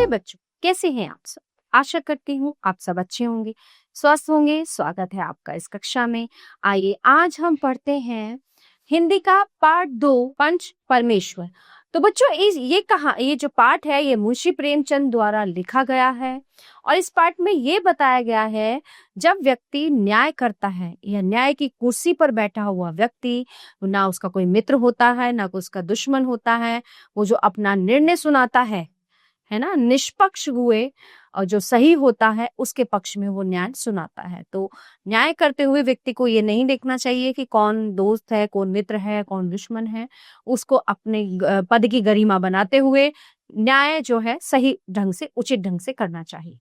नमस्ते बच्चों, कैसे हैं आप सब। आशा करती हूँ आप सब अच्छे होंगे, स्वस्थ होंगे। स्वागत है आपका इस कक्षा में। आइए आज हम पढ़ते हैं हिंदी का पाठ 2 पंच परमेश्वर। तो बच्चों ये जो पाठ है ये मुंशी प्रेमचंद द्वारा लिखा गया है और इस पाठ में ये बताया गया है जब व्यक्ति न्याय करता है या न्याय की कुर्सी पर बैठा हुआ व्यक्ति, ना उसका कोई मित्र होता है ना कोई उसका दुश्मन होता है, वो जो अपना निर्णय सुनाता है ना, निष्पक्ष हुए और जो सही होता है उसके पक्ष में वो न्याय सुनाता है। तो न्याय करते हुए व्यक्ति को ये नहीं देखना चाहिए कि कौन दोस्त है, कौन मित्र है, कौन दुश्मन है। उसको अपने पद की गरिमा बनाते हुए न्याय जो है सही ढंग से, उचित ढंग से करना चाहिए।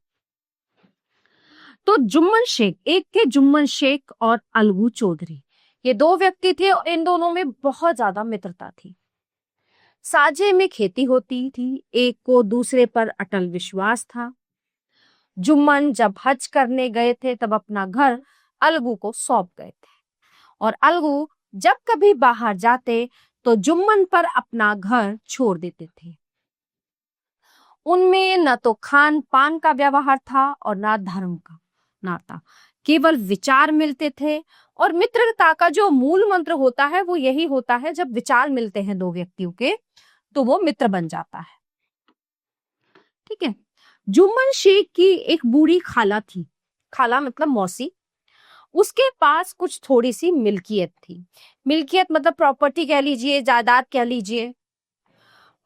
तो जुम्मन शेख, एक थे जुम्मन शेख और अलगू चौधरी, ये दो व्यक्ति थे और इन दोनों में बहुत ज्यादा मित्रता थी। साझे में खेती होती थी, एक को दूसरे पर अटल विश्वास था। जुम्मन जब हज करने गए थे तब अपना घर अलगू को सौंप गए थे और अलगू जब कभी बाहर जाते तो जुम्मन पर अपना घर छोड़ देते थे। उनमें न तो खान पान का व्यवहार था और ना धर्म का नाता, केवल विचार मिलते थे। और मित्रता का जो मूल मंत्र होता है वो यही होता है, जब विचार मिलते हैं दो व्यक्तियों के तो वो मित्र बन जाता है। ठीक है। जुम्मन शेख की एक बूढ़ी खाला थी, खाला मतलब मौसी। उसके पास कुछ थोड़ी सी मिल्कियत थी, मिल्कियत मतलब प्रॉपर्टी कह लीजिए, जायदाद कह लीजिए,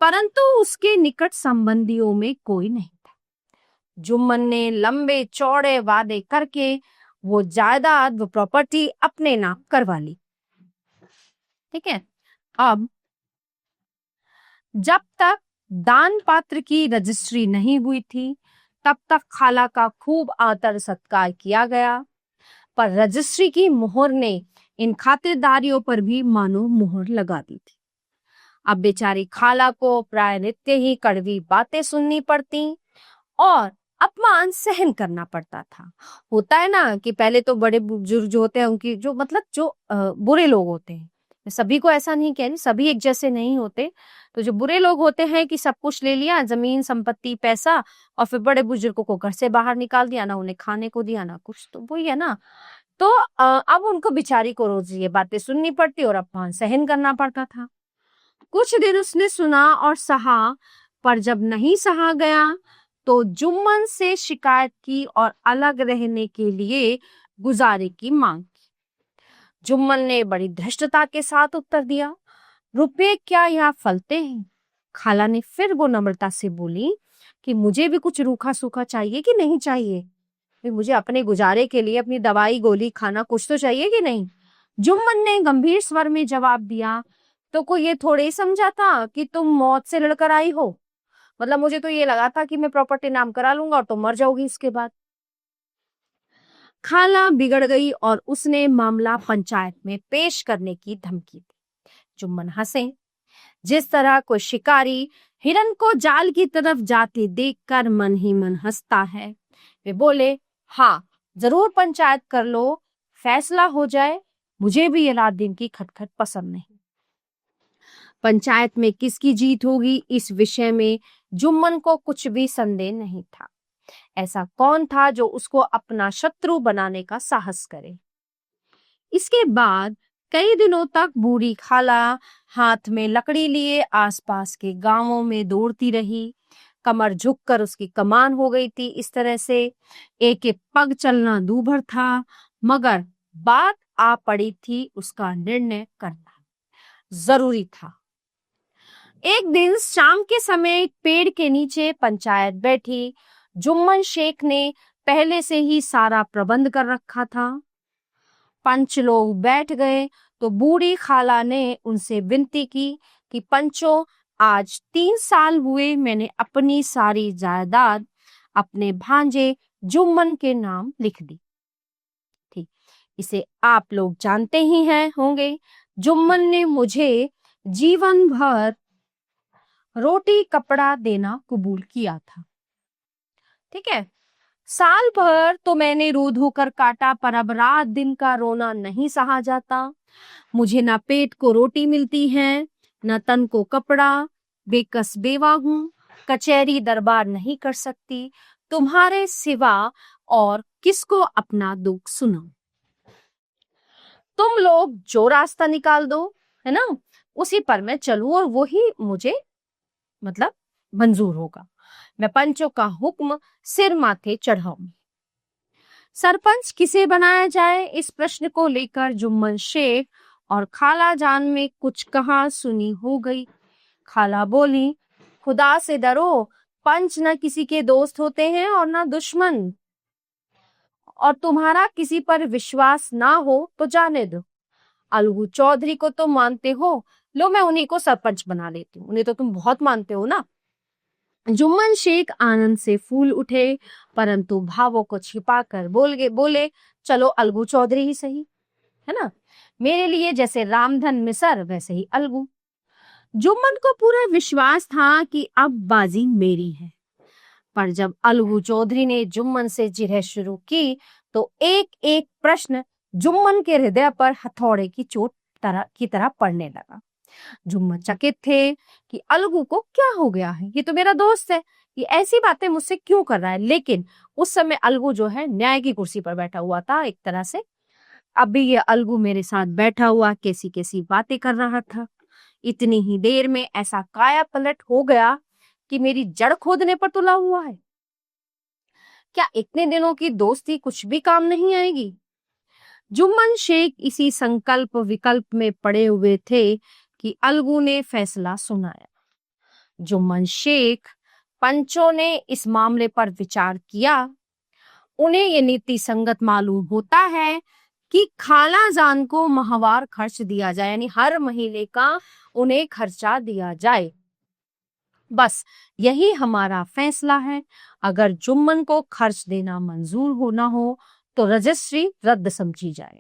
परंतु उसके निकट संबंधियों में कोई नहीं था। जुम्मन ने लंबे चौड़े वादे करके वो जायदाद, वो प्रॉपर्टी अपने नाम करवा ली। ठीक है। अब जब तक दान पात्र की रजिस्ट्री नहीं हुई थी तब तक खाला का खूब आदर सत्कार किया गया, पर रजिस्ट्री की मोहर ने इन खातिरदारियों पर भी मानो मोहर लगा दी थी। अब बेचारी खाला को प्राय नित्य ही कड़वी बातें सुननी पड़ती और अपमान सहन करना पड़ता था। होता है ना कि पहले तो बड़े बुजुर्ग जो होते हैं उनकी जो मतलब जो बुरे लोग होते हैं, सभी को ऐसा नहीं कह रही, सभी एक जैसे नहीं होते, तो जो बुरे लोग होते हैं कि सब कुछ ले लिया, जमीन संपत्ति पैसा, और फिर बड़े बुजुर्गों को घर से बाहर निकाल दिया, ना उन्हें खाने को दिया ना कुछ, तो वही है ना। तो अब उनको बेचारी को रोज ये बातें सुननी पड़ती और अपमान सहन करना पड़ता था। कुछ दिन उसने सुना और सहा, पर जब नहीं सहा गया तो जुम्मन से शिकायत की और अलग रहने के लिए गुजारे की मांग की। जुम्मन ने बड़ी धृष्टता के साथ उत्तर दिया, रुपए क्या यहाँ फलते हैं। खाला ने फिर वो नम्रता से बोली कि मुझे भी कुछ रूखा सूखा चाहिए कि नहीं चाहिए, मुझे अपने गुजारे के लिए अपनी दवाई गोली खाना कुछ तो चाहिए कि नहीं। जुम्मन ने गंभीर स्वर में जवाब दिया, तो कोई ये थोड़े ही समझा था कि तुम मौत से लड़कर आई हो, मतलब मुझे तो ये लगा था कि मैं प्रॉपर्टी नाम करा लूंगा और तुम मर जाओगी इसके बाद। खाला बिगड़ गई और उसने मामला पंचायत में पेश करने की धमकी दी। जुम्मन हंसे। जिस तरह कोई शिकारी हिरन को जाल की तरफ जाते देखकर मन ही मन हंसता है, वे बोले, हाँ जरूर पंचायत कर लो, फैसला हो जाए, मुझे भी ये रात दिन की खटखट पसंद नहीं। पंचायत में किसकी जीत होगी इस विषय में जुम्मन को कुछ भी संदेह नहीं था। ऐसा कौन था जो उसको अपना शत्रु बनाने का साहस करे। इसके बाद कई दिनों तक बूढ़ी खाला हाथ में लकड़ी लिए आसपास के गांवों में दौड़ती रही। कमर झुककर उसकी कमान हो गई थी। इस तरह से एक एक पग चलना दूभर था, मगर बात आ पड़ी थी, उसका निर्णय करना जरूरी था। एक दिन शाम के समय एक पेड़ के नीचे पंचायत बैठी। जुम्मन शेख ने पहले से ही सारा प्रबंध कर रखा था। पंच लोग बैठ गए तो बूढ़ी खाला ने उनसे विनती की कि पंचों, आज 3 साल हुए मैंने अपनी सारी जायदाद अपने भांजे जुम्मन के नाम लिख दी। ठीक, इसे आप लोग जानते ही हैं होंगे। जुम्मन ने मुझे जीवन भर रोटी कपड़ा देना कबूल किया था। ठीक है, साल भर तो मैंने रो धो कर काटा, पर अब रात दिन का रोना नहीं सहा जाता। मुझे ना पेट को रोटी मिलती है, ना तन को कपड़ा, बेकस बेवा हूँ। कचहरी दरबार नहीं कर सकती, तुम्हारे सिवा और किसको अपना दुख सुनाऊं। तुम लोग जो रास्ता निकाल दो, है ना, उसी पर मैं चलूं और वही मुझे मतलब मंजूर होगा। मैं पंचों का हुक्म सिर माथे चढ़ाऊं। सरपंच किसे बनाया जाए, इस प्रश्न को लेकर जुम्मन शेख और खाला जान में कुछ कहा सुनी हो गई। खाला बोली, खुदा से डरो, पंच न किसी के दोस्त होते हैं और न दुश्मन, और तुम्हारा किसी पर विश्वास ना हो तो जाने दो। अलगू चौधरी को तो मानते हो, लो मैं उन्हीं को सरपंच बना लेती हूँ, उन्हें तो तुम बहुत मानते हो ना। जुम्मन शेख आनंद से फूल उठे, परंतु भावों को छिपाकर बोले, चलो अलगू चौधरी ही सही, है ना, मेरे लिए जैसे रामधन मिसर वैसे ही अलगू। जुम्मन को पूरा विश्वास था कि अब बाजी मेरी है, पर जब अलगू चौधरी ने जुम्मन से जिरह शुरू की तो एक एक प्रश्न जुम्मन के हृदय पर हथौड़े की चोट की तरह पड़ने लगा। जुम्मन चकित थे कि अलगू को क्या हो गया है, ये तो मेरा दोस्त है, ये ऐसी बातें मुझसे क्यों कर रहा है। लेकिन उस समय अलगू जो है न्याय की कुर्सी पर बैठा हुआ था एक तरह से। अभी ये अलगू मेरे साथ बैठा हुआ कैसी कैसी बातें कर रहा था। इतनी ही देर में ऐसा काया पलट हो गया कि मेरी जड़ खोदने पर तुला हुआ है। क्या इतने दिनों की दोस्ती कुछ भी काम नहीं आएगी। जुम्मन शेख इसी संकल्प विकल्प में पड़े हुए थे कि अलगू ने फैसला सुनाया। जुम्मन शेख, पंचों ने इस मामले पर विचार किया। उन्हें ये नीति संगत मालूम होता है कि खाला जान को माहवार खर्च दिया जाए, यानी हर महीने का उन्हें खर्चा दिया जाए। बस यही हमारा फैसला है। अगर जुम्मन को खर्च देना मंजूर होना हो तो रजिस्ट्री रद्द समझी जाए।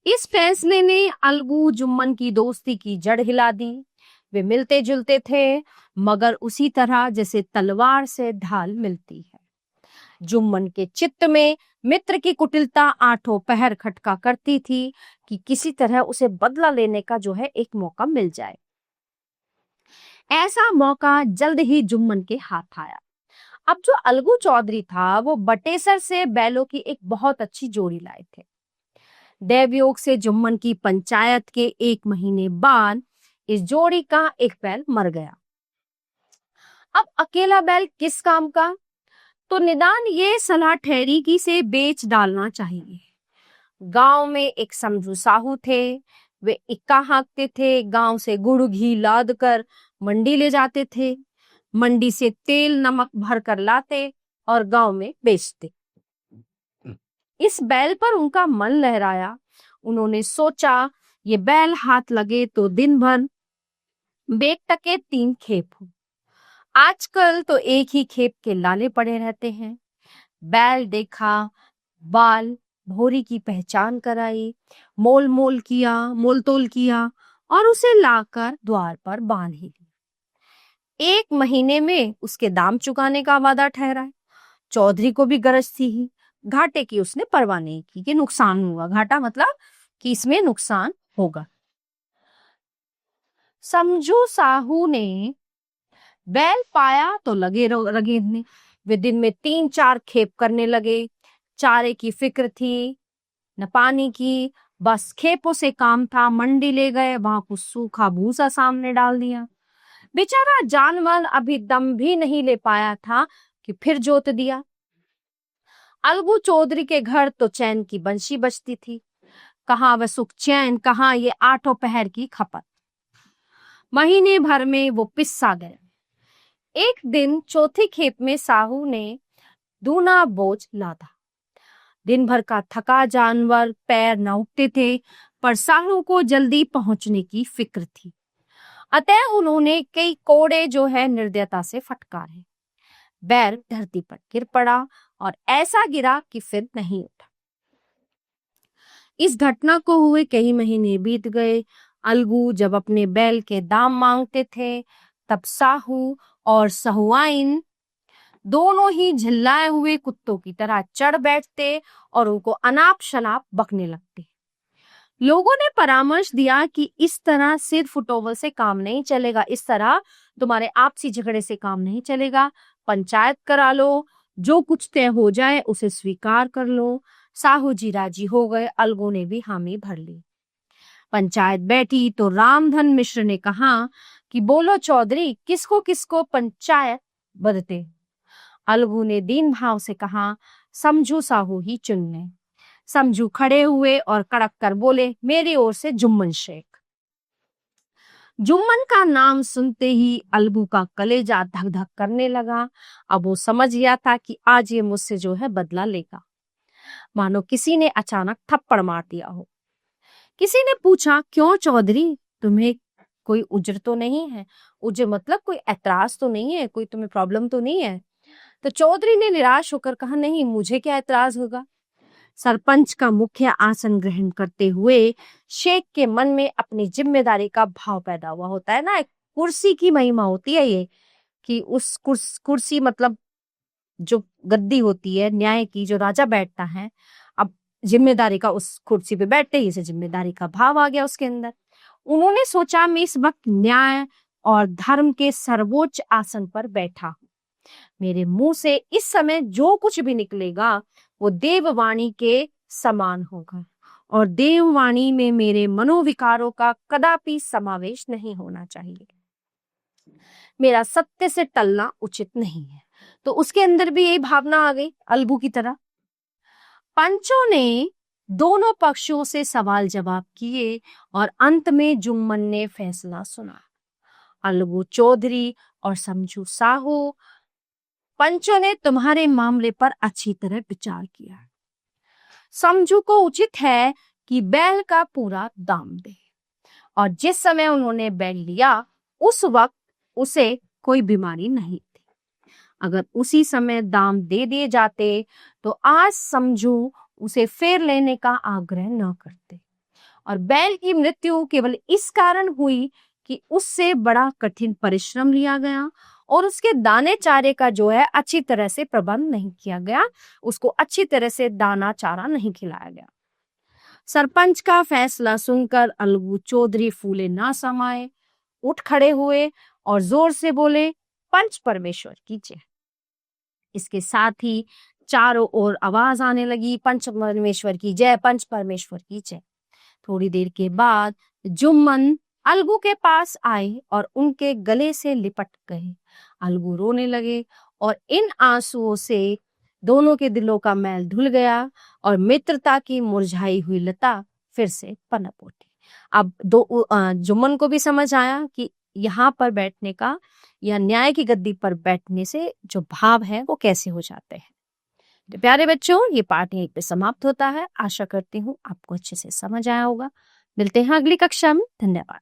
इस फैसले ने अलगू जुम्मन की दोस्ती की जड़ हिला दी। वे मिलते जुलते थे, मगर उसी तरह जैसे तलवार से ढाल मिलती है। जुम्मन के चित्त में मित्र की कुटिलता आठों पहर खटका करती थी कि किसी तरह उसे बदला लेने का जो है एक मौका मिल जाए। ऐसा मौका जल्द ही जुम्मन के हाथ आया। अब जो अलगू चौधरी था वो बटेसर से बैलों की एक बहुत अच्छी जोड़ी लाए थे। देवयोग से जुम्मन की पंचायत के 1 महीने बाद इस जोड़ी का एक बैल मर गया। अब अकेला बैल किस काम का, तो निदान ये सलाह ठहरी कि इसे बेच डालना चाहिए। गांव में एक समझू साहू थे, वे इक्का हाँकते थे, गांव से गुड़ घी लाद कर मंडी ले जाते थे, मंडी से तेल नमक भर कर लाते और गांव में बेचते। इस बैल पर उनका मन लहराया। उन्होंने सोचा ये बैल हाथ लगे तो दिन भर बेक टके 3 खेप हो। आजकल तो एक ही खेप के लाले पड़े रहते हैं। बैल देखा, बाल भोरी की पहचान कराई, मोल तोल किया और उसे लाकर द्वार पर बांध ही दिया। 1 महीने में उसके दाम चुकाने का वादा ठहराया। चौधरी को भी गरज थी ही, घाटे की उसने परवाह नहीं की कि नुकसान हुआ, घाटा मतलब कि इसमें नुकसान होगा। समझू साहू ने बैल पाया तो लगे रगेदने। वे दिन में 3-4 खेप करने लगे। चारे की फिक्र थी न पानी की, बस खेपों से काम था। मंडी ले गए, वहां कुछ सूखा भूसा सामने डाल दिया। बेचारा जानवर अभी दम भी नहीं ले पाया था कि फिर जोत दिया। अलगू चौधरी के घर तो चैन की बंशी बजती थी। कहाँ वह सुख चैन, कहाँ ये 8 पहर की खपत। महीने भर में वो पिस्सा गए। एक दिन चौथी खेप में साहू ने दूना बोझ लादा। दिन भर का थका जानवर पैर न उठते थे, पर साहू को जल्दी पहुंचने की फिक्र थी। अतः उन्होंने कई कोड़े जो है निर्दयता से फटकारे। बैल धरती पर गिर पड़ा और ऐसा गिरा कि फिर नहीं उठा। इस घटना को हुए कई महीने बीत गए। अलगू जब अपने बैल के दाम मांगते थे, तब साहू और सहुआइन दोनों ही झिल्लाए हुए कुत्तों की तरह चढ़ बैठते और उनको अनाप शनाप बकने लगते। लोगों ने परामर्श दिया कि इस तरह सिर फुटोवल से काम नहीं चलेगा, इस तरह तुम्हारे आपसी झगड़े से काम नहीं चलेगा, पंचायत करा लो, जो कुछ तय हो जाए उसे स्वीकार कर लो। साहू जी राजी हो गए, अलगू ने भी हामी भर ली। पंचायत बैठी तो रामधन मिश्र ने कहा कि बोलो चौधरी, किसको किसको पंचायत बदते। अलगू ने दीन भाव से कहा, समझू साहू ही चुन ले। समझू खड़े हुए और कड़क कर बोले, मेरी ओर से जुम्मन शेख। जुम्मन का नाम सुनते ही अलगू का कलेजा धक धक करने लगा। अब वो समझ गया था कि आज ये मुझसे जो है बदला लेगा, मानो किसी ने अचानक थप्पड़ मार दिया हो। किसी ने पूछा, क्यों चौधरी, तुम्हें कोई उज्र तो नहीं है? उज्र मतलब कोई ऐतराज तो नहीं है, कोई तुम्हें प्रॉब्लम तो नहीं है? तो चौधरी ने निराश होकर कहा, नहीं, मुझे क्या ऐतराज होगा। सरपंच का मुख्य आसन ग्रहण करते हुए शेख के मन में अपनी जिम्मेदारी का भाव पैदा हुआ। होता है ना, एक कुर्सी की महिमा होती है ये, कि उस कुर्सी मतलब जो गद्दी होती है न्याय की, जो राजा बैठता है, अब जिम्मेदारी का उस कुर्सी पे बैठते ही इसे जिम्मेदारी का भाव आ गया उसके अंदर। उन्होंने सोचा, मैं इस वक्त न्याय और धर्म के सर्वोच्च आसन पर बैठा, मेरे मुंह से इस समय जो कुछ भी निकलेगा वो देववाणी के समान होगा, और देववाणी में मेरे मनोविकारों का कदापि समावेश नहीं होना चाहिए। मेरा सत्य से टलना उचित नहीं है। तो उसके अंदर भी यही भावना आ गई अलगू की तरह। पंचों ने दोनों पक्षों से सवाल जवाब किए और अंत में जुम्मन ने फैसला सुना। अलगू चौधरी और समझू साहू, पंचों ने तुम्हारे मामले पर अच्छी तरह विचार किया। समझू को उचित है कि बैल का पूरा दाम दे, और जिस समय उन्होंने बैल लिया उस वक्त उसे कोई बीमारी नहीं थी। अगर उसी समय दाम दे दिए जाते तो आज समझू उसे फेर लेने का आग्रह न करते, और बैल की मृत्यु केवल इस कारण हुई कि उससे बड़ा कठिन परिश्रम लिया गया और उसके दाने चारे का जो है अच्छी तरह से प्रबंध नहीं किया गया, उसको अच्छी तरह से दाना चारा नहीं खिलाया गया। सरपंच का फैसला सुनकर अलगू चौधरी फूले ना समाये, उठ खड़े हुए और जोर से बोले, पंच परमेश्वर की जय। इसके साथ ही चारों ओर आवाज आने लगी, पंच परमेश्वर की जय, पंच परमेश्वर की जय। थोड़ी देर के बाद जुम्मन अलगू के पास आए और उनके गले से लिपट गए। अलगू रोने लगे और इन आंसुओं से दोनों के दिलों का मैल धुल गया और मित्रता की मुरझाई हुई लता फिर से पनप उठी। अब जुम्मन को भी समझ आया कि यहाँ पर बैठने का या न्याय की गद्दी पर बैठने से जो भाव है वो कैसे हो जाते हैं। तो प्यारे बच्चों, ये पाठ यहीं पे समाप्त होता है। आशा करती हूँ आपको अच्छे से समझ आया होगा। मिलते हैं अगली कक्षा में। धन्यवाद।